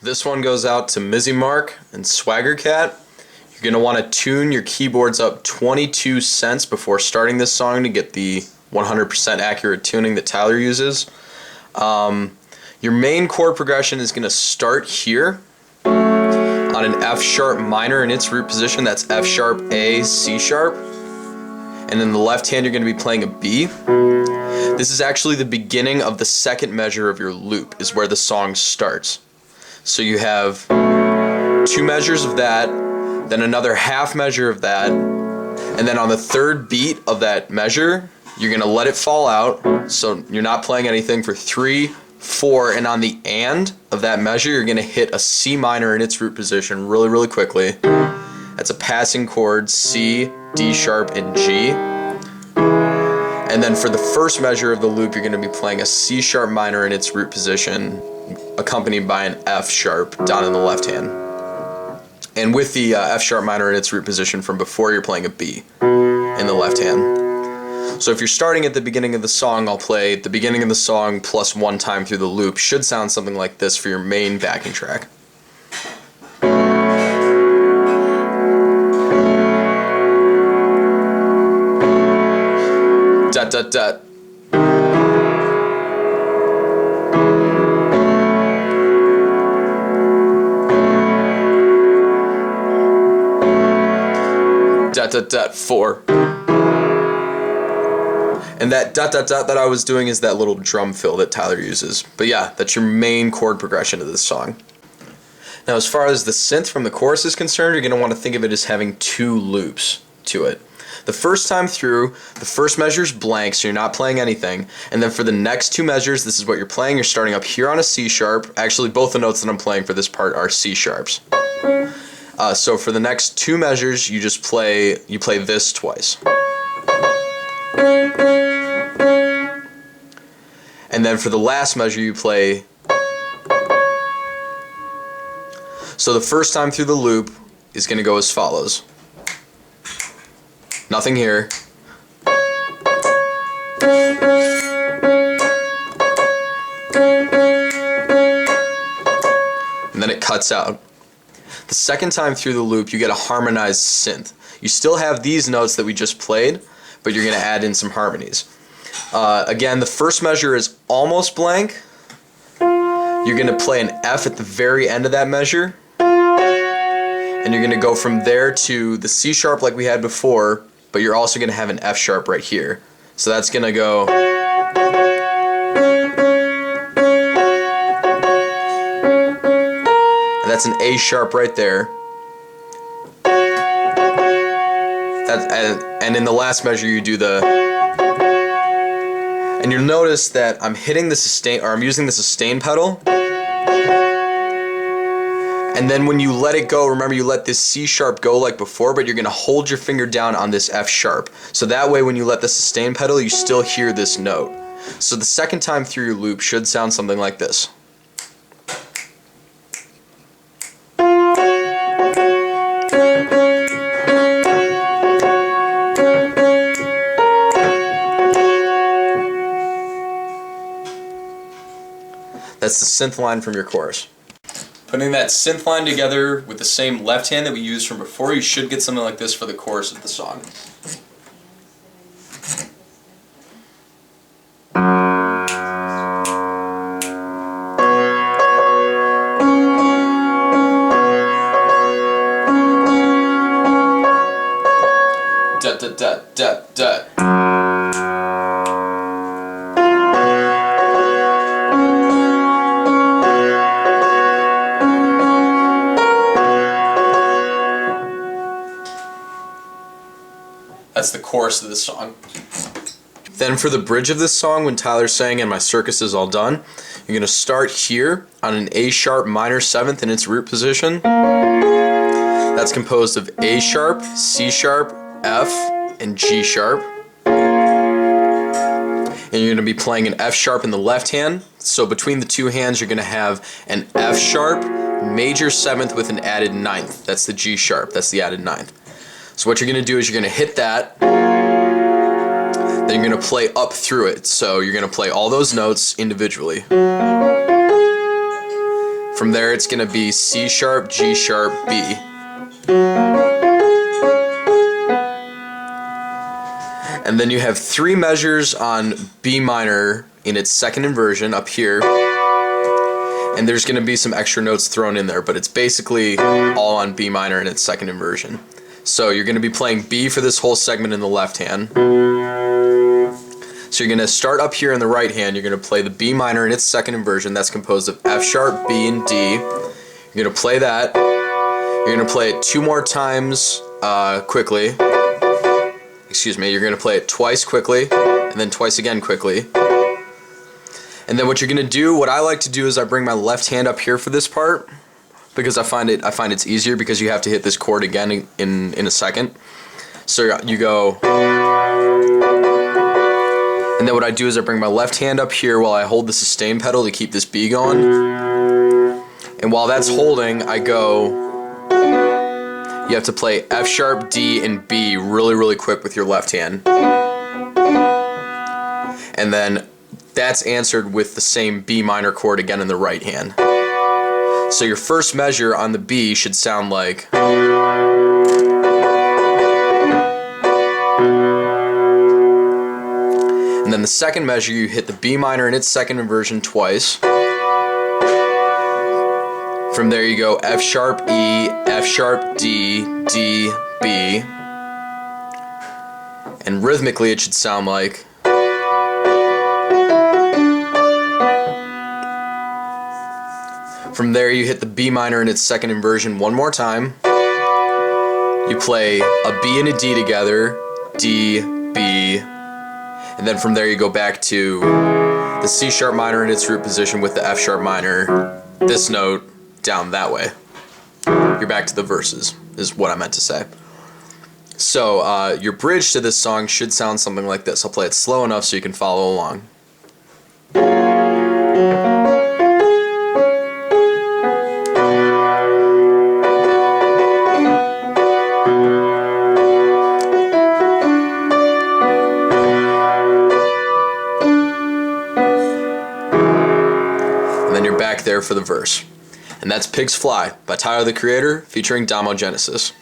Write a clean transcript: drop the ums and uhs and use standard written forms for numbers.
This one goes out to Mizzy Mark and Swagger Cat. You're going to want to tune your keyboards up 22 cents before starting this song to get the 100% accurate tuning that Tyler uses. Your main chord progression is going to start here on an F sharp minor in its root position. That's F sharp, A, C sharp. And in the left hand you're going to be playing a B. This is actually the beginning of the second measure of your loop, is where the song starts. So you have 2 measures of that, then another half measure of that, and then on the third beat of that measure you're going to let it fall out, so you're not playing anything for 3, 4, and on the and of that measure you're going to hit a C minor in its root position really quickly. That's a passing chord, C, D sharp, and G. And then for the first measure of the loop you're going to be playing a C sharp minor in its root position, accompanied by an F sharp down in the left hand. And with the F sharp minor in its root position from before, you're playing a B in the left hand. So if you're starting at the beginning of the song, I'll play the beginning of the song plus 1 time through the loop. Should sound something like this for your main backing track. Dot dot dot. Dot dot dot 4. And that dot dot dot that I was doing is that little drum fill that Tyler uses. But yeah, that's your main chord progression of this song. Now as far as the synth from the chorus is concerned, you're going to want to think of it as having 2 loops to it. The first time through, the first measure is blank, so you're not playing anything. And then for the next 2 measures, this is what you're playing. You're starting up here on a C sharp. Actually, both the notes that I'm playing for this part are C sharps. So for the next 2 measures, you play this twice. And then for the last measure, you play. So the first time through the loop is going to go as follows. Nothing here. And then it cuts out. The second time through the loop, you get a harmonized synth. You still have these notes that we just played, but you're going to add in some harmonies. Again, the first measure is almost blank. You're going to play an F at the very end of that measure. And you're going to go from there to the C sharp like we had before, but you're also going to have an F sharp right here. So that's going to go. And that's an A sharp right there. And in the last measure you do the. And you'll notice that I'm hitting the sustain, or I'm using the sustain pedal. And then when you let it go, remember you let this C sharp go like before, but you're going to hold your finger down on this F sharp. So that way when you let the sustain pedal, you still hear this note. So the second time through your loop should sound something like this. That's the synth line from your chorus. Putting that synth line together with the same left hand that we used from before, you should get something like this for the chorus of the song. Dot dot dot dot dot. That's the chorus of this song. Then for the bridge of this song, when Tyler's saying and my circus is all done, you're going to start here on an A sharp minor 7th in its root position. That's composed of A sharp, C sharp, F, and G sharp. And you're going to be playing an F sharp in the left hand. So between the 2 hands you're going to have an F sharp, major 7th with an added 9th. That's the G sharp, that's the added 9th. So what you're going to do is you're going to hit that, then you're going to play up through it. So you're going to play all those notes individually. From there it's going to be C sharp, G sharp, B. And then you have 3 measures on B minor in its second inversion up here. And there's going to be some extra notes thrown in there, but it's basically all on B minor in its second inversion. So you're going to be playing B for this whole segment in the left hand. So you're going to start up here in the right hand. You're going to play the B minor in its second inversion. That's composed of F sharp, B, and D. You're going to play that. You're going to play it 2 more times quickly. Excuse me. You're going to play it twice quickly, and then twice again quickly. And then what you're going to do, what I like to do is I bring my left hand up here for this part, because I find it's easier because you have to hit this chord again in a second. So you go, and then what I do is I bring my left hand up here while I hold the sustain pedal to keep this B going. And while that's holding, I go, you have to play F sharp, D, and B really, really quick with your left hand. And then that's answered with the same B minor chord again in the right hand. So your first measure on the B should sound like, and then the second measure you hit the B minor in its second inversion twice. From there you go F sharp, E, F sharp, D, D, B. And rhythmically it should sound like, from there you hit the B minor in its second inversion 1 more time. You play a B and a D together, D, B, and then from there you go back to the C sharp minor in its root position with the F sharp minor, this note, down that way. You're back to the verses, is what I meant to say. So your bridge to this song should sound something like this. I'll play it slow enough so you can follow along. Back there for the verse. And that's Pigs Fly by Tyler the Creator featuring Domo Genesis.